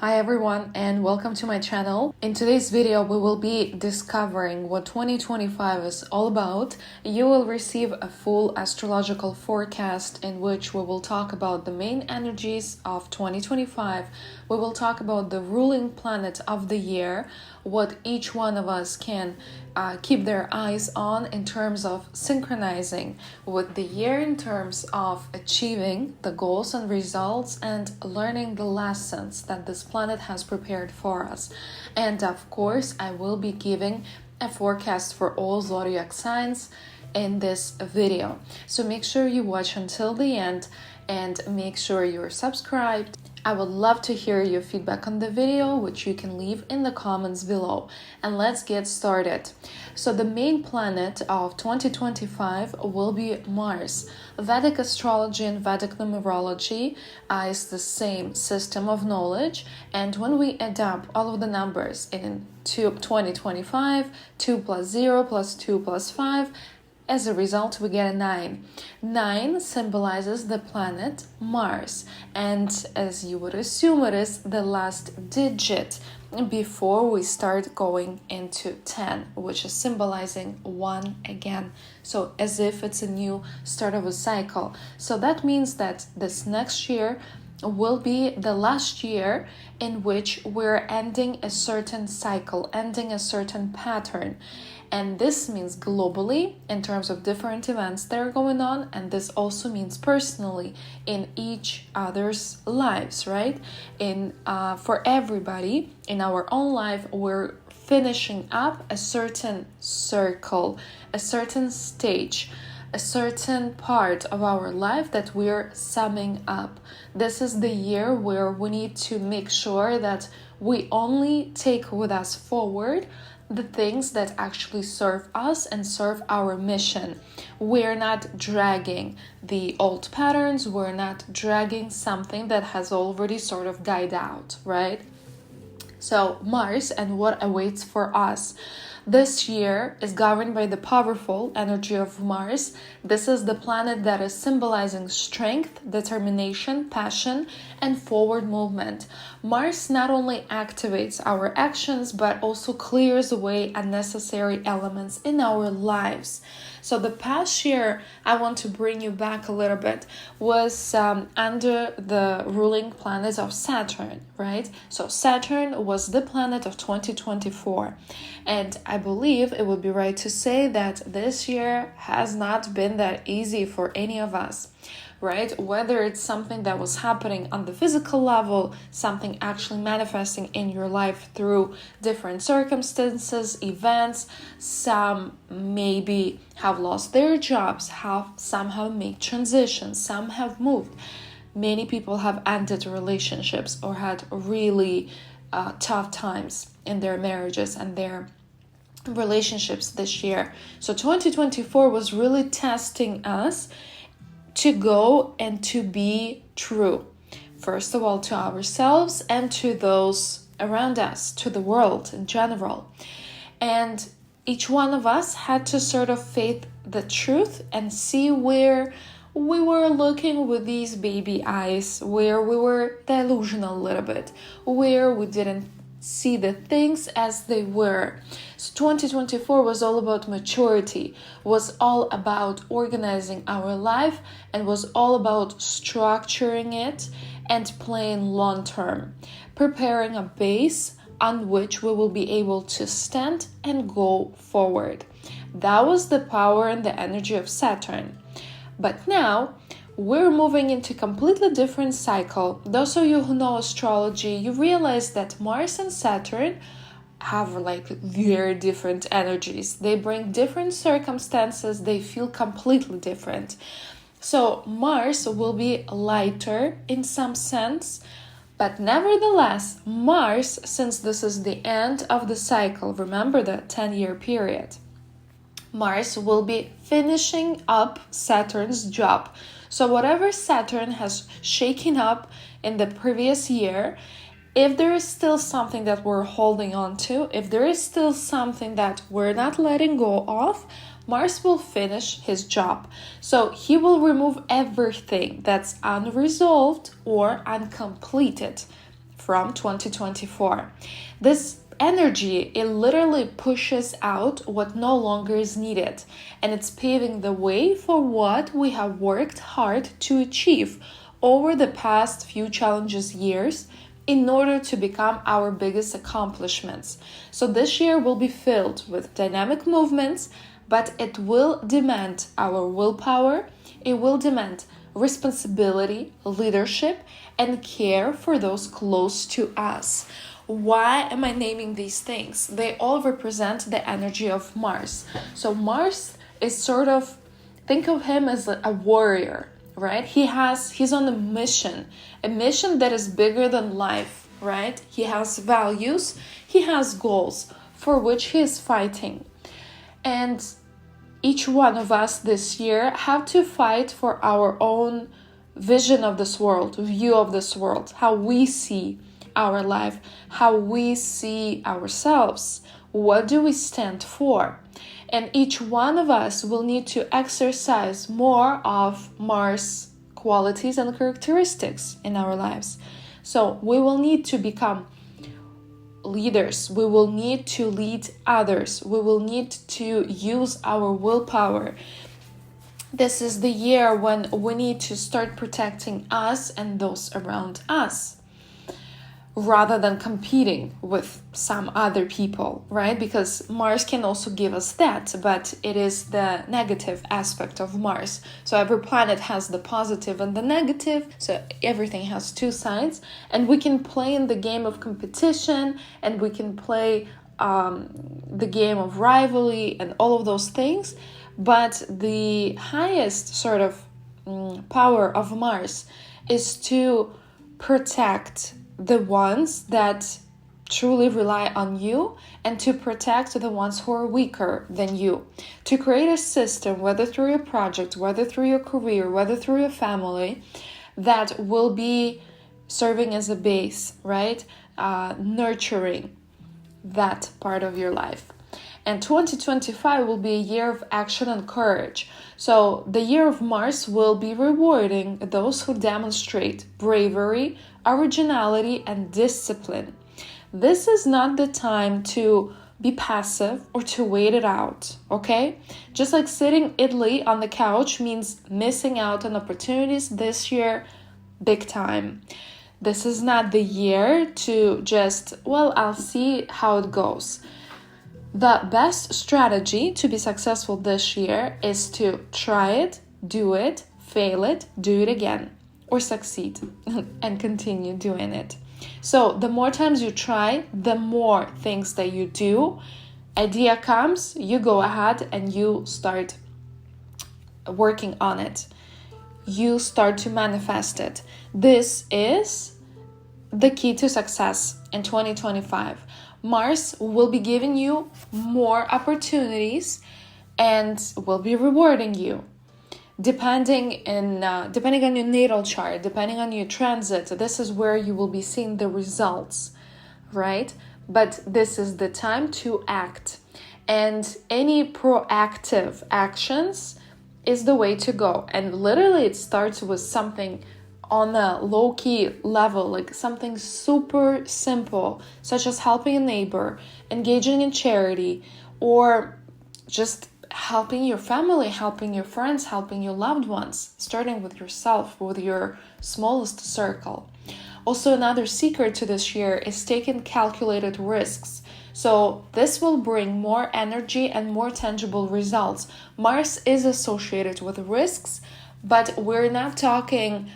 Hi everyone and welcome to my channel. In today's video we will be discovering what 2025 is all about. You will receive a full astrological forecast in which we will talk about the main energies of 2025. We will talk about the ruling planet of the year, what each one of us can keep their eyes on in terms of synchronizing with the year, in terms of achieving the goals and results and learning the lessons that this planet has prepared for us. And of course, I will be giving a forecast for all zodiac signs in this video. So make sure you watch until the end and make sure you're subscribed. I would love to hear your feedback on the video, which you can leave in the comments below. And let's get started. So the main planet of 2025 will be Mars. Vedic astrology and Vedic numerology is the same system of knowledge. And when we add up all of the numbers in 2025, 2 plus 0 plus 2 plus 5, as a result, we get a 9. 9 symbolizes the planet Mars, and as you would assume, it is the last digit before we start going into 10, which is symbolizing 1 again. So as if it's a new start of a cycle. So that means that this next year will be the last year in which we're ending a certain cycle, ending a certain pattern. And this means globally in terms of different events that are going on, and this also means personally in each other's lives, right? For everybody in our own life, we're finishing up a certain circle, a certain stage, a certain part of our life that we're summing up. This is the year where we need to make sure that we only take with us forward the things that actually serve us and serve our mission. We're not dragging the old patterns, we're not dragging something that has already sort of died out, right? So Mars and what awaits for us. This year is governed by the powerful energy of Mars. This is the planet that is symbolizing strength, determination, passion, and forward movement. Mars not only activates our actions, but also clears away unnecessary elements in our lives. So the past year, I want to bring you back a little bit, was under the ruling planet of Saturn, right? So Saturn was the planet of 2024. And I believe it would be right to say that this year has not been that easy for any of us, right? Whether it's something that was happening on the physical level, something actually manifesting in your life through different circumstances, events, some maybe have lost their jobs, some have made transitions, some have moved. Many people have ended relationships or had really tough times in their marriages and their relationships this year. So 2024 was really testing us to go and to be true. First of all, to ourselves and to those around us, to the world in general. And each one of us had to sort of face the truth and see where we were looking with these baby eyes, where we were delusional a little bit, where we didn't see the things as they were. So 2024 was all about maturity, was all about organizing our life, and was all about structuring it and playing long term, preparing a base on which we will be able to stand and go forward. That was the power and the energy of Saturn. But now we're moving into a completely different cycle. Those of you who know astrology, you realize that Mars and Saturn have very different energies. They bring different circumstances. They feel completely different. So Mars will be lighter in some sense, but nevertheless, Mars, since this is the end of the cycle, remember the 10-year period, Mars will be finishing up Saturn's job. So whatever Saturn has shaken up in the previous year, if there is still something that we're holding on to, if there is still something that we're not letting go of, Mars will finish his job. So he will remove everything that's unresolved or uncompleted from 2024. This energy, it literally pushes out what no longer is needed, and it's paving the way for what we have worked hard to achieve over the past few challenges years in order to become our biggest accomplishments. So this year will be filled with dynamic movements, but it will demand our willpower, it will demand responsibility, leadership, and care for those close to us. Why am I naming these things? They all represent the energy of Mars. So Mars is sort of, think of him as a warrior, right? He's on a mission that is bigger than life, right? He has values, he has goals for which he is fighting. And each one of us this year have to fight for our own vision of this world, view of this world, how we see our life, how we see ourselves, what do we stand for. And each one of us will need to exercise more of Mars qualities and characteristics in our lives. So we will need to become leaders, we will need to lead others, we will need to use our willpower. This is the year when we need to start protecting us and those around us, rather than competing with some other people, right? Because Mars can also give us that, but it is the negative aspect of Mars. So every planet has the positive and the negative, so everything has two sides, and we can play in the game of competition, and we can play the game of rivalry and all of those things, but the highest sort of power of Mars is to protect the ones that truly rely on you and to protect the ones who are weaker than you. To create a system, whether through your project, whether through your career, whether through your family, that will be serving as a base, right? Nurturing that part of your life. And 2025 will be a year of action and courage. So the year of Mars will be rewarding those who demonstrate bravery, originality, and discipline. This is not the time to be passive or to wait it out, okay? Just like sitting idly on the couch means missing out on opportunities this year, big time. This is not the year to just, well, I'll see how it goes. The best strategy to be successful this year is to try it, do it, fail it, do it again, or succeed and continue doing it. So the more times you try, the more things that you do. Idea comes, you go ahead and you start working on it. You start to manifest it. This is the key to success in 2025. Mars will be giving you more opportunities and will be rewarding you. Depending on your natal chart, depending on your transit, this is where you will be seeing the results, right? But this is the time to act. And any proactive actions is the way to go. And literally it starts with something on a low-key level, like something super simple, such as helping a neighbor, engaging in charity, or just helping your family, helping your friends, helping your loved ones, starting with yourself, with your smallest circle. Also, another secret to this year is taking calculated risks. So this will bring more energy and more tangible results. Mars is associated with risks, but we're not talking...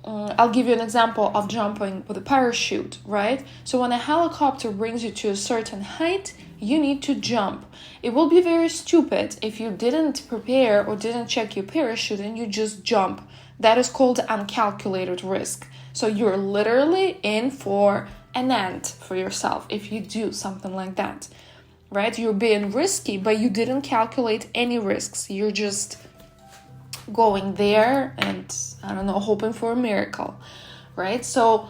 I'll give you an example of jumping with a parachute, right? So when a helicopter brings you to a certain height, you need to jump. It will be very stupid if you didn't prepare or didn't check your parachute and you just jump. That is called uncalculated risk. So you're literally in for an end for yourself if you do something like that, right? You're being risky, but you didn't calculate any risks. You're just going there and, I don't know, hoping for a miracle, right? So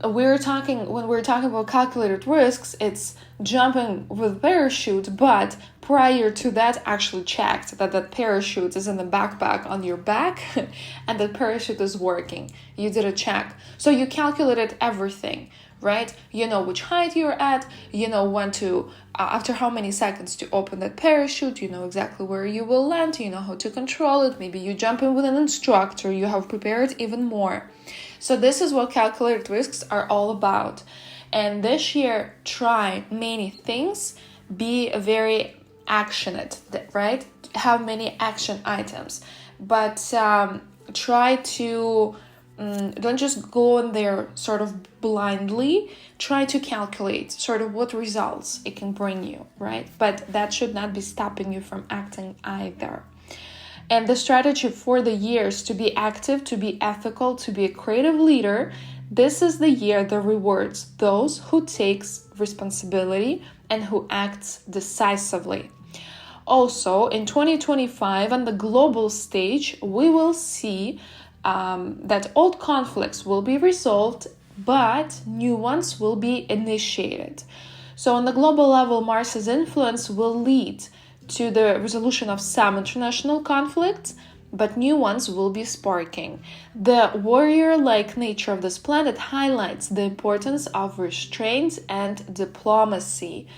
when we're talking about calculated risks, it's jumping with parachute, but prior to that, actually checked that that parachute is in the backpack on your back and that parachute is working. You did a check. So you calculated everything, right? You know which height you're at, you know when to, after how many seconds to open that parachute, you know exactly where you will land, you know how to control it. Maybe you jump in with an instructor, you have prepared even more. So this is what calculated risks are all about. And this year, try many things, be very actionate, right? Have many action items, but try to don't just go in there sort of blindly. Try to calculate sort of what results it can bring you, right? But that should not be stopping you from acting either. And the strategy for the year is to be active, to be ethical, to be a creative leader. This is the year that rewards those who takes responsibility and who acts decisively. Also, in 2025, on the global stage, we will see that old conflicts will be resolved, but new ones will be initiated. So on the global level, Mars's influence will lead to the resolution of some international conflicts, but new ones will be sparking. The warrior-like nature of this planet highlights the importance of restraint and diplomacy.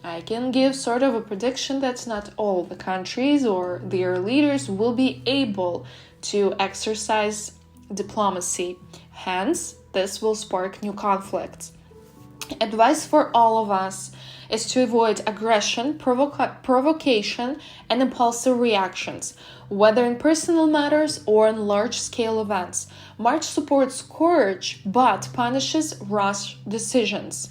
I can give sort of a prediction that not all the countries or their leaders will be able to exercise diplomacy. Hence, this will spark new conflicts. Advice for all of us is to avoid aggression, provocation, and impulsive reactions, whether in personal matters or in large-scale events. March supports courage, but punishes rash decisions.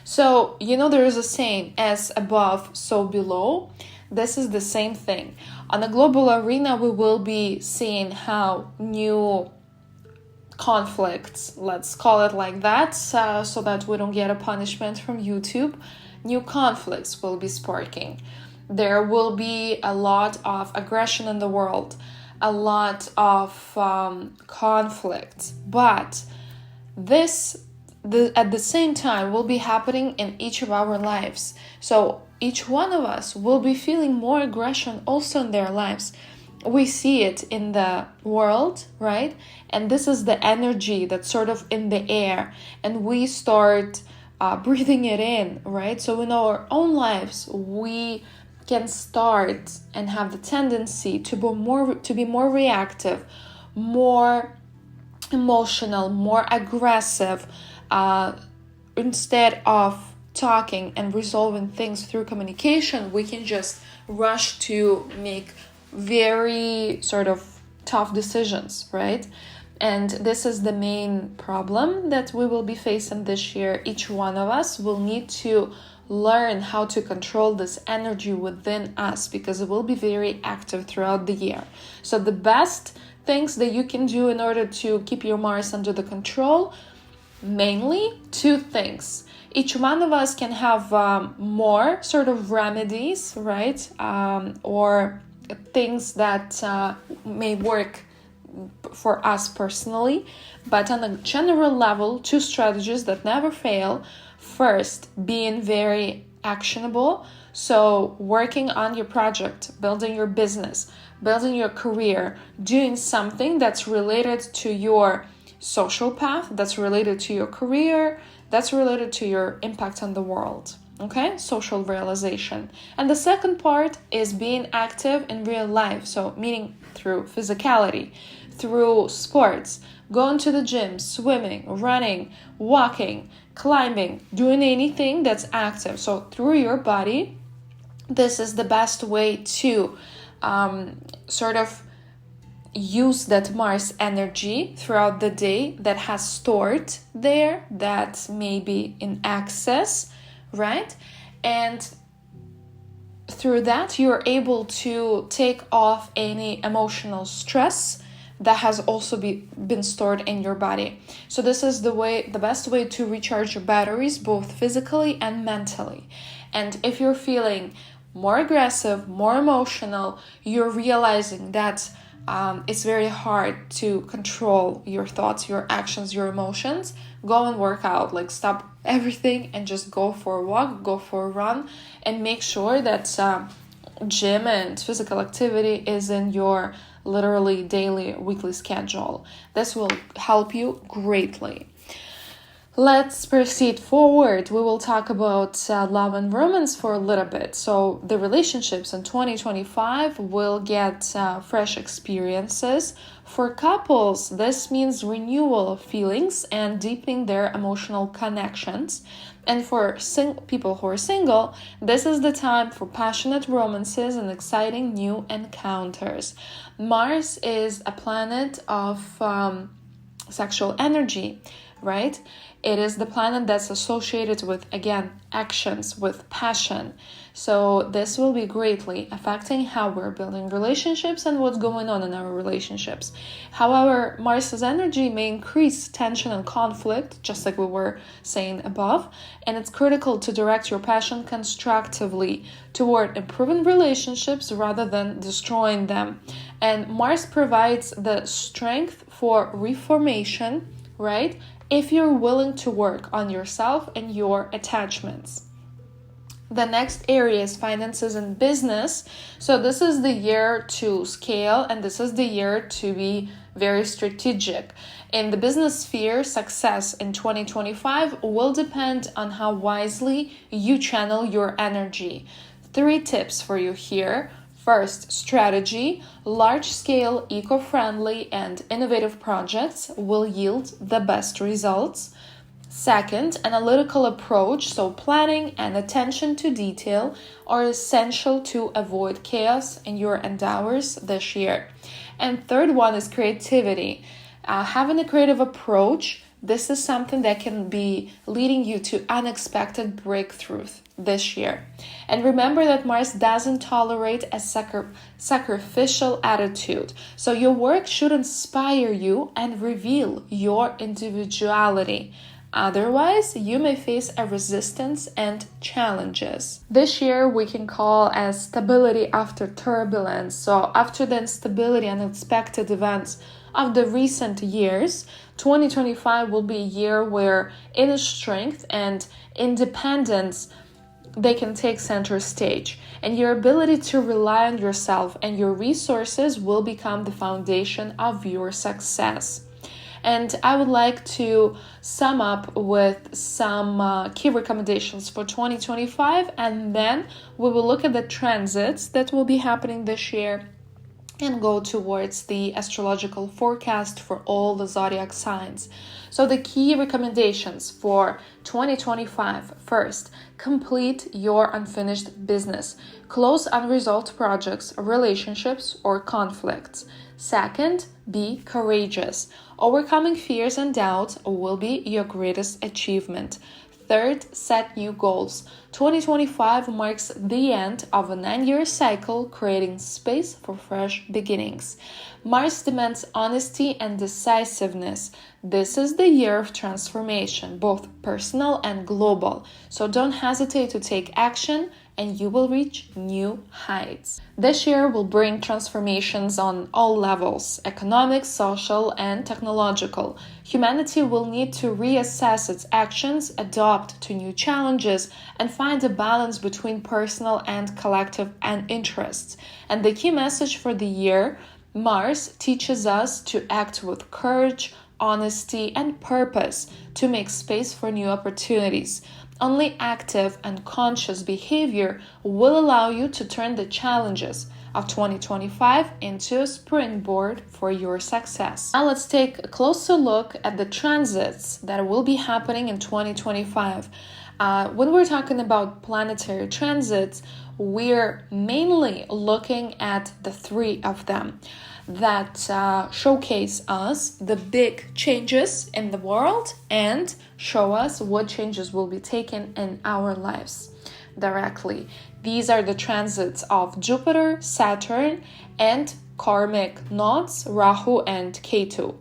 So, there is a saying, as above, so below. This is the same thing. On the global arena, we will be seeing how new conflicts, let's call it like that, so that we don't get a punishment from YouTube, new conflicts will be sparking. There will be a lot of aggression in the world, a lot of conflict, but at the same time will be happening in each of our lives. So each one of us will be feeling more aggression also in their lives. We see it in the world, right? And this is the energy that's sort of in the air, and we start breathing it in, right? So in our own lives, we can start and have the tendency to be more reactive, more emotional, more aggressive, instead of talking and resolving things through communication. We can just rush to make very sort of tough decisions, right? And this is the main problem that we will be facing this year. Each one of us will need to learn how to control this energy within us, because it will be very active throughout the year. So the best things that you can do in order to keep your Mars under the control, mainly two things. Each one of us can have more sort of remedies, right? Or things that may work for us personally, but on a general level, two strategies that never fail. First, being very actionable, so working on your project, building your business, building your career, doing something that's related to your social path, that's related to your career, that's related to your impact on the world. Okay, social realization. And the second part is being active in real life, so meaning through physicality, through sports, going to the gym, swimming, running, walking, climbing, doing anything that's active. So through your body, this is the best way to sort of use that Mars energy throughout the day that has stored there, that may be in excess, right? And through that, you're able to take off any emotional stress that has also been stored in your body. So this is the best way to recharge your batteries, both physically and mentally. And if you're feeling more aggressive, more emotional, you're realizing that it's very hard to control your thoughts, your actions, your emotions. Go and work out. Like, stop everything and just go for a walk, go for a run, and make sure that gym and physical activity is in your literally daily, weekly schedule. This will help you greatly. Let's proceed forward. We will talk about love and romance for a little bit. So the relationships in 2025 will get fresh experiences. For couples, this means renewal of feelings and deepening their emotional connections. And for people who are single, this is the time for passionate romances and exciting new encounters. Mars is a planet of sexual energy, right? It is the planet that's associated with, again, actions, with passion. So this will be greatly affecting how we're building relationships and what's going on in our relationships. However, Mars's energy may increase tension and conflict, just like we were saying above, and it's critical to direct your passion constructively toward improving relationships rather than destroying them. And Mars provides the strength for reformation, right? If you're willing to work on yourself and your attachments. The next area is finances and business. So this is the year to scale, and this is the year to be very strategic. In the business sphere, success in 2025 will depend on how wisely you channel your energy. 3 tips for you here. First, strategy. Large-scale, eco-friendly, and innovative projects will yield the best results. Second, analytical approach, so planning and attention to detail are essential to avoid chaos in your endeavors this year. And third one is creativity. Having a creative approach, this is something that can be leading you to unexpected breakthroughs this year. And remember that Mars doesn't tolerate a sacrificial attitude. So your work should inspire you and reveal your individuality. Otherwise, you may face a resistance and challenges. This year we can call as stability after turbulence. So after the instability and unexpected events of the recent years, 2025 will be a year where inner strength and independence, they can take center stage, and your ability to rely on yourself and your resources will become the foundation of your success. And I would like to sum up with some key recommendations for 2025, and then we will look at the transits that will be happening this year and go towards the astrological forecast for all the zodiac signs. So the key recommendations for 2025. First, complete your unfinished business. Close unresolved projects, relationships, or conflicts. Second, be courageous. Overcoming fears and doubts will be your greatest achievement. Third, set new goals. 2025 marks the end of a 9-year cycle, creating space for fresh beginnings. Mars demands honesty and decisiveness. This is the year of transformation, both personal and global. So don't hesitate to take action, and you will reach new heights. This year will bring transformations on all levels: economic, social, and technological. Humanity will need to reassess its actions, adapt to new challenges, and find a balance between personal and collective interests. And the key message for the year: Mars teaches us to act with courage, honesty, and purpose to make space for new opportunities. Only active and conscious behavior will allow you to turn the challenges of 2025 into a springboard for your success. Now let's take a closer look at the transits that will be happening in 2025. When we're talking about planetary transits, we're mainly looking at the 3 of them that showcase us the big changes in the world and show us what changes will be taken in our lives directly. These are the transits of Jupiter, Saturn, and karmic nodes, Rahu and Ketu.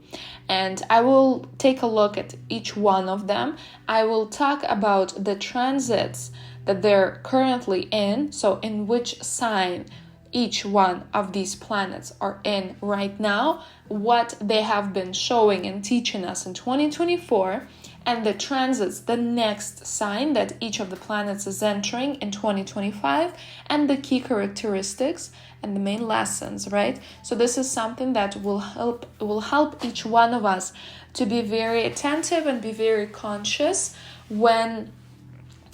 And I will take a look at each one of them. I will talk about the transits that they're currently in, so in which sign each one of these planets are in right now, what they have been showing and teaching us in 2024, and the transits, the next sign that each of the planets is entering in 2025, and the key characteristics and the main lessons, right? So this is something that will help each one of us to be very attentive and be very conscious when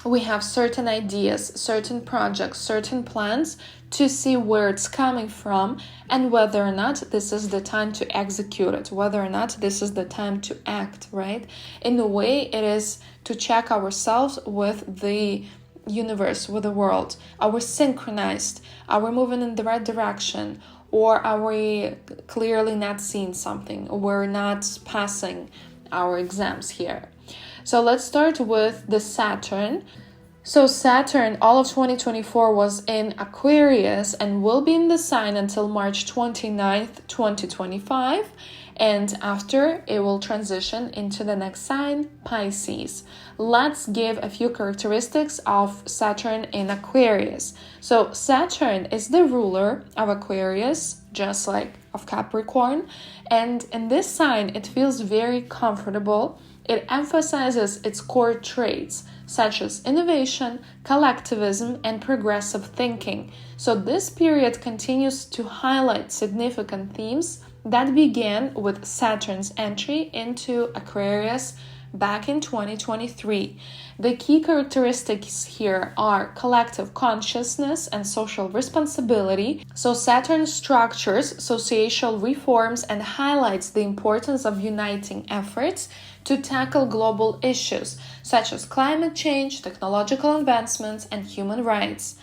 we have certain ideas, certain projects, certain plans, to see where it's coming from and whether or not this is the time to execute it, whether or not this is the time to act, right? In a way, it is to check ourselves with the universe, with the world. Are we synchronized? Are we moving in the right direction? Or are we clearly not seeing something? We're not passing our exams here. So let's start with the Saturn. So Saturn, all of 2024 was in Aquarius and will be in the sign until March 29th, 2025. And after, it will transition into the next sign, Pisces. Let's give a few characteristics of Saturn in Aquarius. So Saturn is the ruler of Aquarius, just like of Capricorn. And in this sign, it feels very comfortable. It emphasizes its core traits, such as innovation, collectivism, and progressive thinking. So this period continues to highlight significant themes that began with Saturn's entry into Aquarius back in 2023. The key characteristics here are collective consciousness and social responsibility. So Saturn structures social reforms and highlights the importance of uniting efforts to tackle global issues such as climate change, technological advancements, and human rights.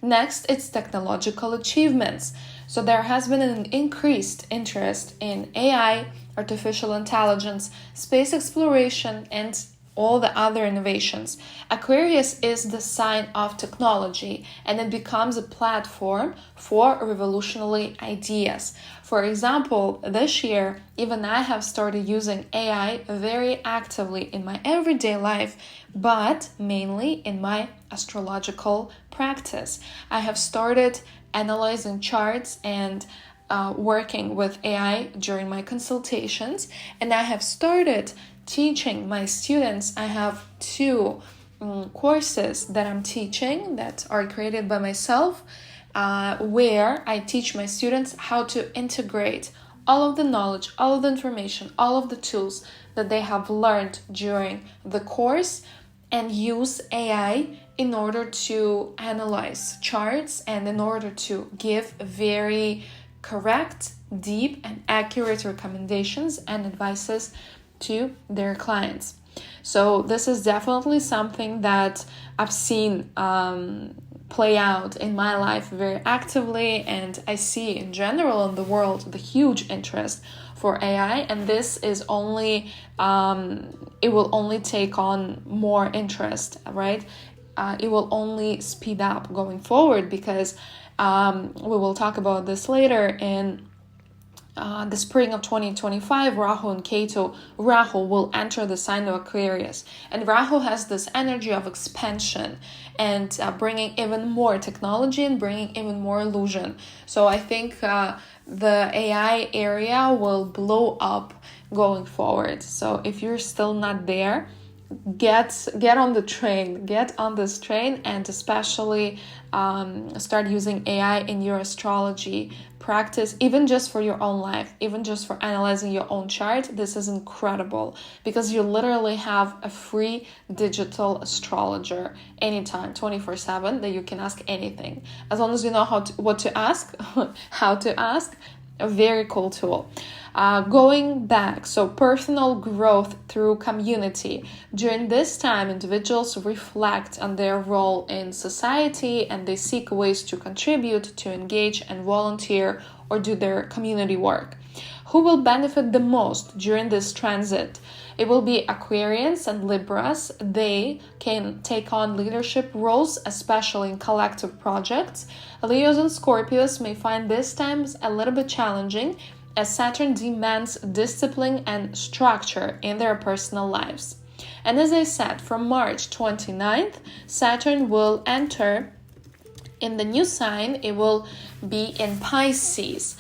Next, it's technological achievements. So there has been an increased interest in AI, artificial intelligence, space exploration, and all the other innovations. Aquarius is the sign of technology, and it becomes a platform for revolutionary ideas. For example, this year, even I have started using AI very actively in my everyday life, but mainly in my astrological practice. I have started analyzing charts and working with AI during my consultations, and I have started teaching my students. I have two courses that I'm teaching that are created by myself, where I teach my students how to integrate all of the knowledge, all of the information, all of the tools that they have learned during the course and use AI in order to analyze charts and in order to give very correct, deep, and accurate recommendations and advices to their clients. So this is definitely something that I've seen play out in my life very actively, and I see in general in the world the huge interest for AI, and this is only it will only take on more interest, right? It will only speed up going forward because we will talk about this later in the spring of 2025. Rahu and Ketu, Rahu will enter the sign of Aquarius, and Rahu has this energy of expansion and bringing even more technology and bringing even more illusion. So I think the AI area will blow up going forward. So if you're still not there, get on the train, get on this train, and especially start using AI in your astrology practice, even just for your own life, even just for analyzing your own chart. This is incredible because you literally have a free digital astrologer anytime, 24/7, that you can ask anything. As long as you know what to ask, how to ask. A very cool tool. Going back, so personal growth through community. During this time, individuals reflect on their role in society and they seek ways to contribute, to engage and volunteer or do their community work. Who will benefit the most during this transit? It will be Aquarians and Libras. They can take on leadership roles, especially in collective projects. Leos and Scorpios may find this time a little bit challenging, as Saturn demands discipline and structure in their personal lives. And as I said, from March 29th, Saturn will enter In the new sign, it will be in Pisces.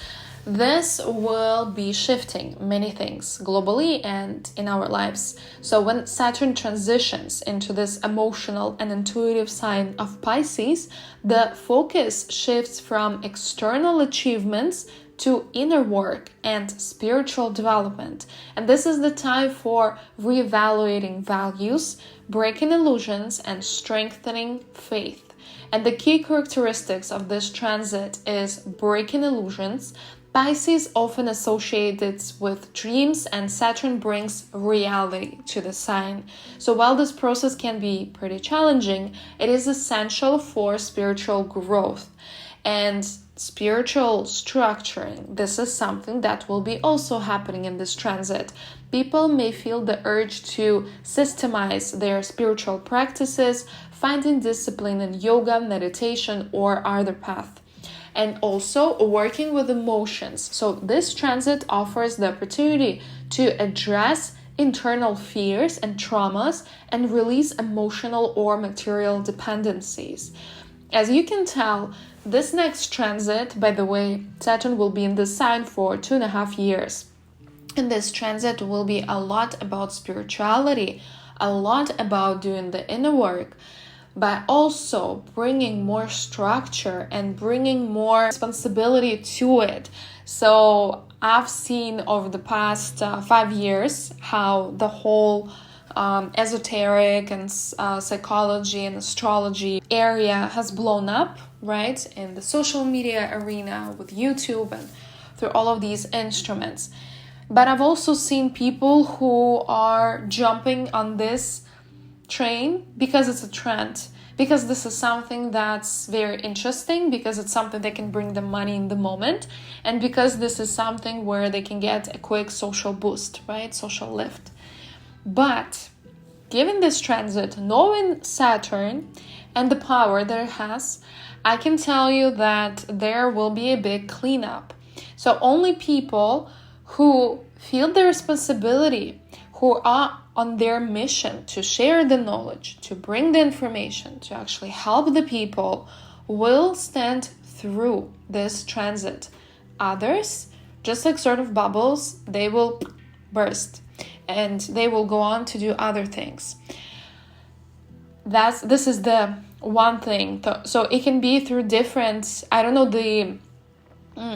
This will be shifting many things globally and in our lives. So when Saturn transitions into this emotional and intuitive sign of Pisces, the focus shifts from external achievements to inner work and spiritual development. And this is the time for reevaluating values, breaking illusions, and strengthening faith. And the key characteristics of this transit is breaking illusions. Pisces often associated with dreams, and Saturn brings reality to the sign. So while this process can be pretty challenging, it is essential for spiritual growth and spiritual structuring. This is something that will be also happening in this transit. People may feel the urge to systemize their spiritual practices, finding discipline in yoga, meditation, or other path. And also working with emotions. So this transit offers the opportunity to address internal fears and traumas and release emotional or material dependencies. As you can tell, this next transit, by the way, Saturn will be in this sign for 2.5 years. And this transit will be a lot about spirituality, a lot about doing the inner work, but also bringing more structure and bringing more responsibility to it. So I've seen over the past 5 years how the whole esoteric and psychology and astrology area has blown up, right, in the social media arena with YouTube and through all of these instruments. But I've also seen people who are jumping on this train because it's a trend, because this is something that's very interesting, because it's something that can bring them money in the moment, and because this is something where they can get a quick social boost, right? Social lift. But given this transit, knowing Saturn and the power that it has, I can tell you that there will be a big cleanup. So only people who feel the responsibility, who are on their mission to share the knowledge, to bring the information, to actually help the people, will stand through this transit. Others, just like sort of bubbles, they will burst and they will go on to do other things. This is the one thing. So it can be through different,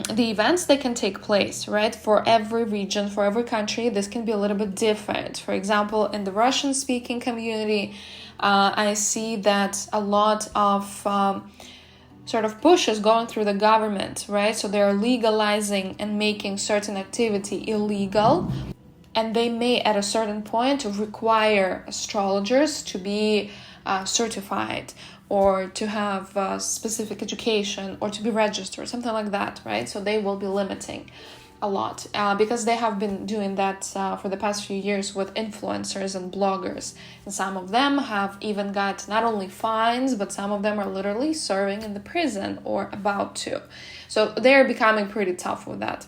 the events that can take place, right? For every region, for every country, this can be a little bit different. For example, in the Russian-speaking community, I see that a lot of sort of pushes going through the government, right? So they're legalizing and making certain activity illegal. And they may, at a certain point, require astrologers to be certified, or to have specific education, or to be registered, something like that, right? So they will be limiting a lot because they have been doing that for the past few years with influencers and bloggers. And some of them have even got not only fines, but some of them are literally serving in the prison or about to. So they're becoming pretty tough with that.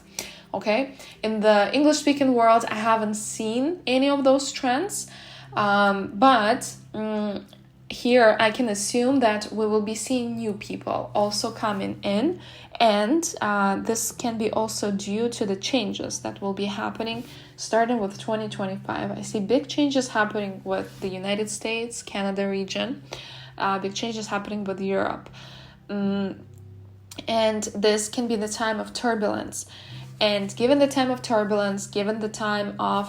Okay, in the English-speaking world, I haven't seen any of those trends, but here I can assume that we will be seeing new people also coming in, and this can be also due to the changes that will be happening starting with 2025. I see big changes happening with the United States, Canada region, big changes happening with Europe, and this can be the time of turbulence. And given the time of turbulence, given the time of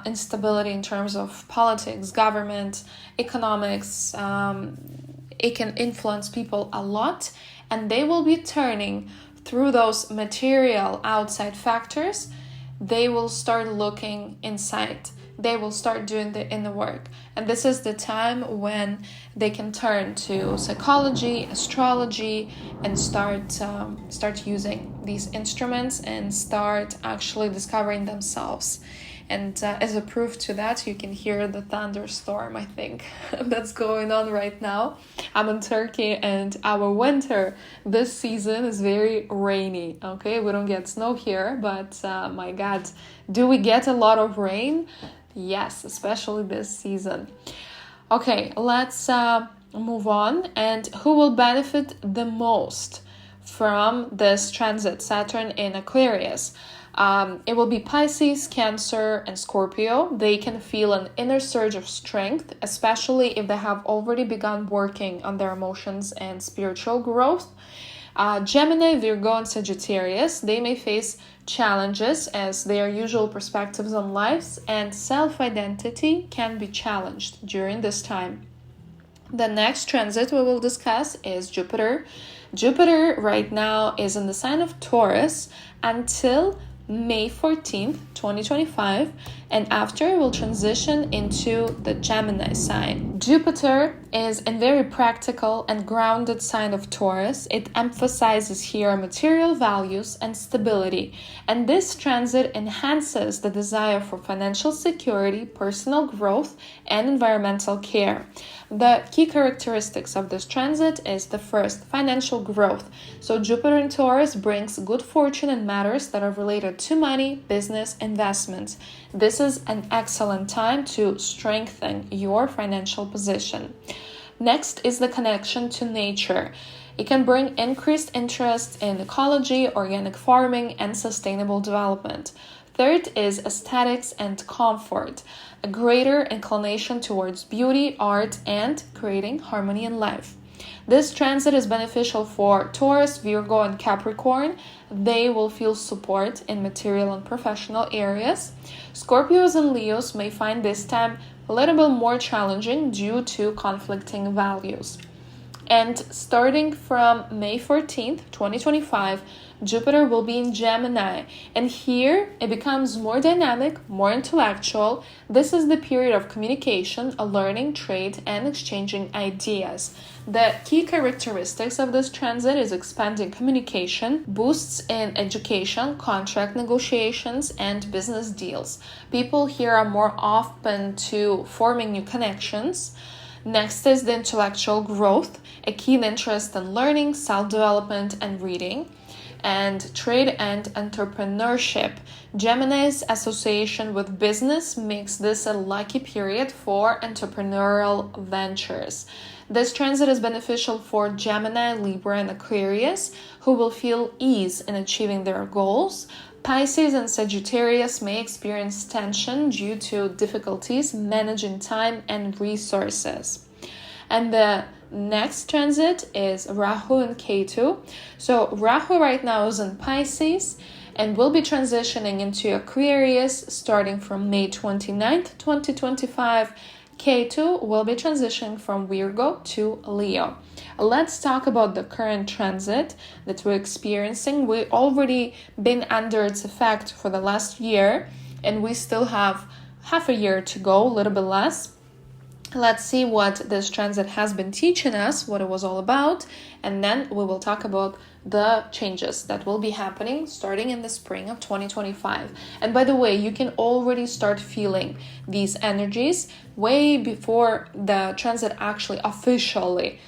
instability in terms of politics, government, economics, it can influence people a lot, and they will be turning through those material outside factors. They will start looking inside. They will start doing the inner work. And this is the time when they can turn to psychology, astrology, and start using these instruments and start actually discovering themselves. And as a proof to that, you can hear the thunderstorm, I think, that's going on right now. I'm in Turkey, and our winter this season is very rainy, okay? We don't get snow here, but my God, do we get a lot of rain? Yes, especially this season. Okay, let's move on, and who will benefit the most from this transit? Saturn in Aquarius. It will be Pisces, Cancer, and Scorpio. They can feel an inner surge of strength, especially if they have already begun working on their emotions and spiritual growth. Gemini, Virgo, and Sagittarius, they may face challenges as their usual perspectives on life and self-identity can be challenged during this time. The next transit we will discuss is Jupiter. Jupiter right now is in the sign of Taurus until May 14th, 2025, and after it will transition into the Gemini sign. Jupiter is a very practical and grounded sign of Taurus. It emphasizes here material values and stability, and this transit enhances the desire for financial security, personal growth, and environmental care. The key characteristics of this transit is the first, financial growth. So Jupiter in Taurus brings good fortune in matters that are related to money, business, investments. This is an excellent time to strengthen your financial position. Next is the connection to nature. It can bring increased interest in ecology, organic farming, and sustainable development. Third is aesthetics and comfort, a greater inclination towards beauty, art, and creating harmony in life. This transit is beneficial for Taurus, Virgo, and Capricorn. They will feel support in material and professional areas. Scorpios and Leos may find this time a little bit more challenging due to conflicting values. And starting from May 14th, 2025, Jupiter will be in Gemini, and here it becomes more dynamic, more intellectual. This is the period of communication, learning, trade, and exchanging ideas. The key characteristics of this transit is expanding communication, boosts in education, contract negotiations, and business deals. People here are more open to forming new connections. Next is the intellectual growth, a keen interest in learning, self-development, and reading. And trade and entrepreneurship. Gemini's association with business makes this a lucky period for entrepreneurial ventures. This transit is beneficial for Gemini, Libra, and Aquarius, who will feel ease in achieving their goals. Pisces and Sagittarius may experience tension due to difficulties managing time and resources. And the next transit is Rahu and Ketu. So Rahu right now is in Pisces and will be transitioning into Aquarius starting from May 29th, 2025. Ketu will be transitioning from Virgo to Leo. Let's talk about the current transit that we're experiencing. We've already been under its effect for the last year, and we still have half a year to go, a little bit less. Let's see what this transit has been teaching us, what it was all about, and then we will talk about the changes that will be happening starting in the spring of 2025. And by the way, you can already start feeling these energies way before the transit actually officially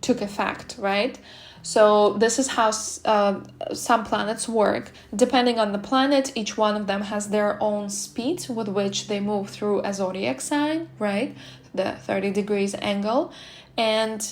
took effect, right? So this is how some planets work. Depending on the planet, each one of them has their own speed with which they move through a zodiac sign, right? The 30 degrees angle. And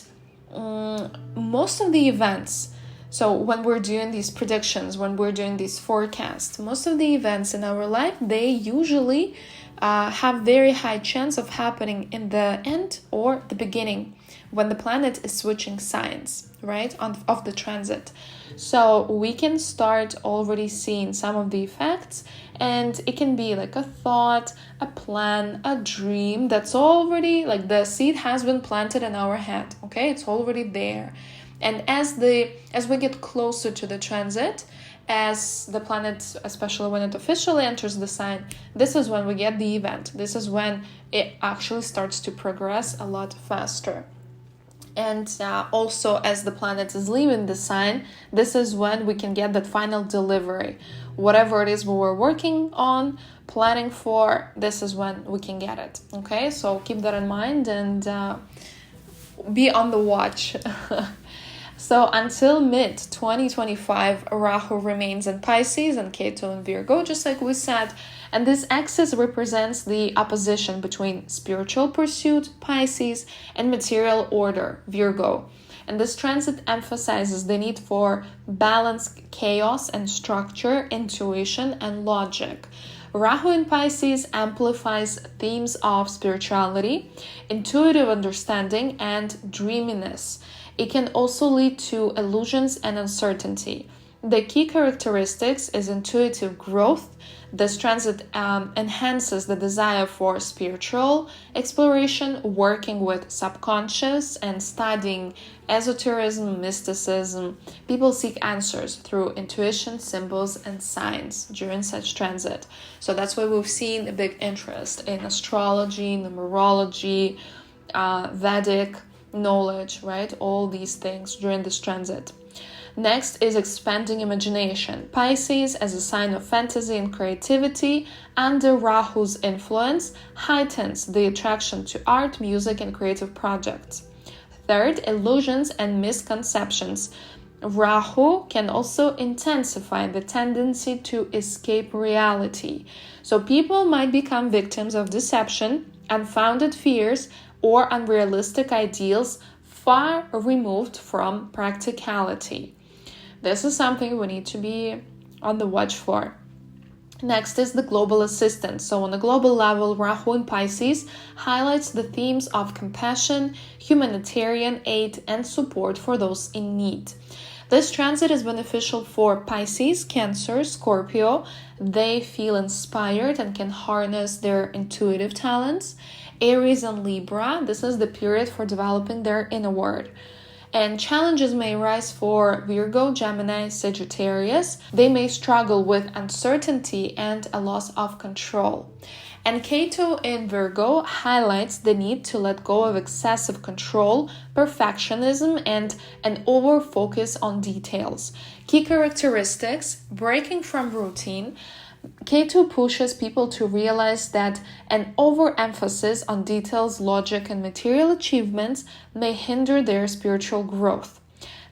most of the events, so when we're doing these predictions, when we're doing these forecasts, most of the events in our life, they usually have very high chance of happening in the end or the beginning when the planet is switching signs, right, of the transit. So we can start already seeing some of the effects, and it can be like a thought, a plan, a dream that's already, like the seed has been planted in our head, okay? It's already there. And as we get closer to the transit, as the planet, especially when it officially enters the sign, this is when we get the event. This is when it actually starts to progress a lot faster. And also, as the planet is leaving the sign, this is when we can get that final delivery. Whatever it is we were working on, planning for, this is when we can get it. Okay, so keep that in mind and be on the watch. So until mid-2025, Rahu remains in Pisces and Ketu in Virgo, just like we said. And this axis represents the opposition between spiritual pursuit, Pisces, and material order, Virgo. And this transit emphasizes the need for balance, chaos and structure, intuition and logic. Rahu in Pisces amplifies themes of spirituality, intuitive understanding, and dreaminess. It can also lead to illusions and uncertainty. The key characteristics is intuitive growth. This transit enhances the desire for spiritual exploration, working with subconscious and studying esotericism, mysticism. People seek answers through intuition, symbols, and signs during such transit. So that's why we've seen a big interest in astrology, numerology, Vedic knowledge, right? All these things during this transit. Next is expanding imagination. Pisces, as a sign of fantasy and creativity, under Rahu's influence, heightens the attraction to art, music, and creative projects. Third, illusions and misconceptions. Rahu can also intensify the tendency to escape reality. So people might become victims of deception, unfounded fears, or unrealistic ideals far removed from practicality. This is something we need to be on the watch for. Next is the global assistance. So on a global level, Rahu in Pisces highlights the themes of compassion, humanitarian aid, and support for those in need. This transit is beneficial for Pisces, Cancer, Scorpio. They feel inspired and can harness their intuitive talents. Aries and Libra, this is the period for developing their inner world. And challenges may arise for Virgo, Gemini, Sagittarius. They may struggle with uncertainty and a loss of control. And Ketu in Virgo highlights the need to let go of excessive control, perfectionism, and an over-focus on details. Key characteristics: breaking from routine. Ketu pushes people to realize that an overemphasis on details, logic, and material achievements may hinder their spiritual growth.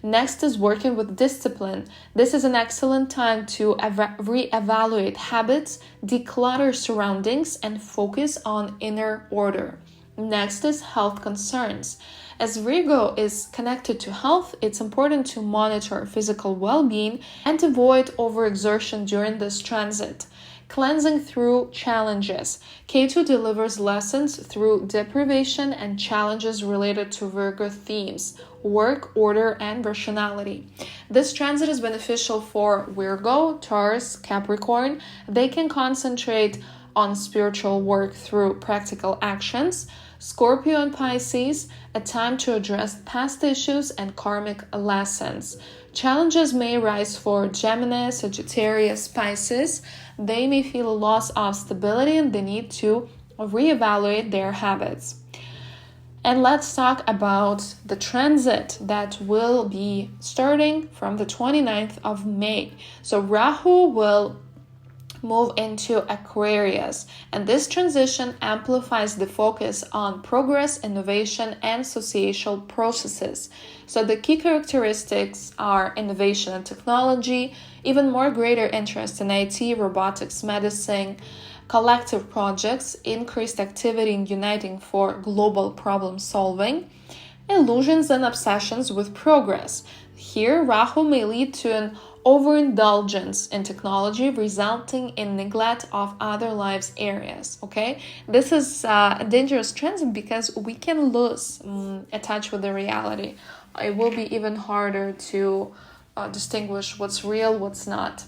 Next is working with discipline. This is an excellent time to reevaluate habits, declutter surroundings, and focus on inner order. Next is health concerns. As Virgo is connected to health, it's important to monitor physical well-being and avoid overexertion during this transit. Cleansing through challenges. Ketu delivers lessons through deprivation and challenges related to Virgo themes: work, order, and rationality. This transit is beneficial for Virgo, Taurus, Capricorn. They can concentrate on spiritual work through practical actions. Scorpio and Pisces, a time to address past issues and karmic lessons. Challenges may arise for Gemini, Sagittarius, Pisces. They may feel a loss of stability and the need to reevaluate their habits. And let's talk about the transit that will be starting from the 29th of May. So Rahu will move into Aquarius, and this transition amplifies the focus on progress, innovation, and societal processes. So the key characteristics are innovation and technology, even more greater interest in IT, robotics, medicine, collective projects, increased activity in uniting for global problem solving, illusions and obsessions with progress. Here, Rahu may lead to an overindulgence in technology, resulting in neglect of other lives areas. Okay, this is a dangerous transit because we can lose a touch with the reality. It will be even harder to distinguish what's real, what's not.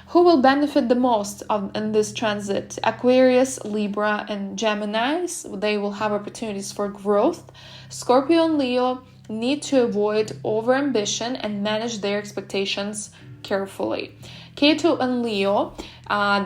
Who will benefit the most in this transit? Aquarius, Libra, and Geminis. They will have opportunities for growth. Scorpio and Leo need to avoid overambition and manage their expectations carefully. Ketu and Leo,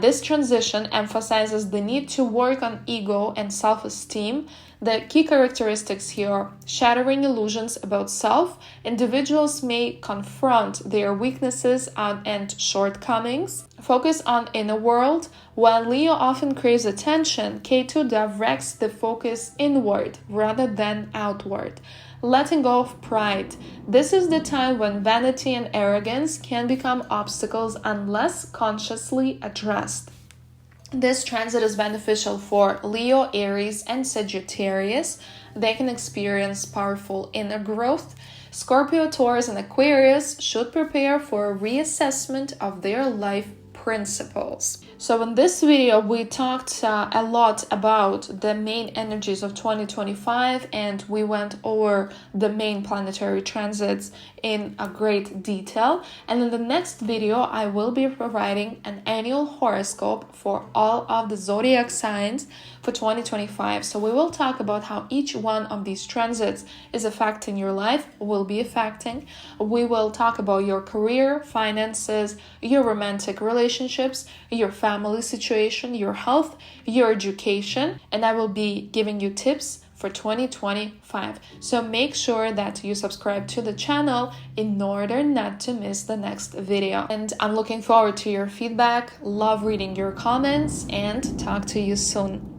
this transition emphasizes the need to work on ego and self-esteem. The key characteristics here are shattering illusions about self. Individuals may confront their weaknesses and shortcomings. Focus on inner world. While Leo often craves attention, Ketu directs the focus inward rather than outward. Letting go of pride. This is the time when vanity and arrogance can become obstacles unless consciously addressed. This transit is beneficial for Leo, Aries, and Sagittarius. They can experience powerful inner growth. Scorpio, Taurus, and Aquarius should prepare for a reassessment of their life principles. So in this video, we talked a lot about the main energies of 2025, and we went over the main planetary transits in a great detail. And in the next video, I will be providing an annual horoscope for all of the zodiac signs for 2025. So we will talk about how each one of these transits is affecting your life, will be affecting. We will talk about your career, finances, your romantic relationships, your family situation, your health, your education, and I will be giving you tips for 2025. So make sure that you subscribe to the channel in order not to miss the next video. And I'm looking forward to your feedback, love reading your comments, and talk to you soon.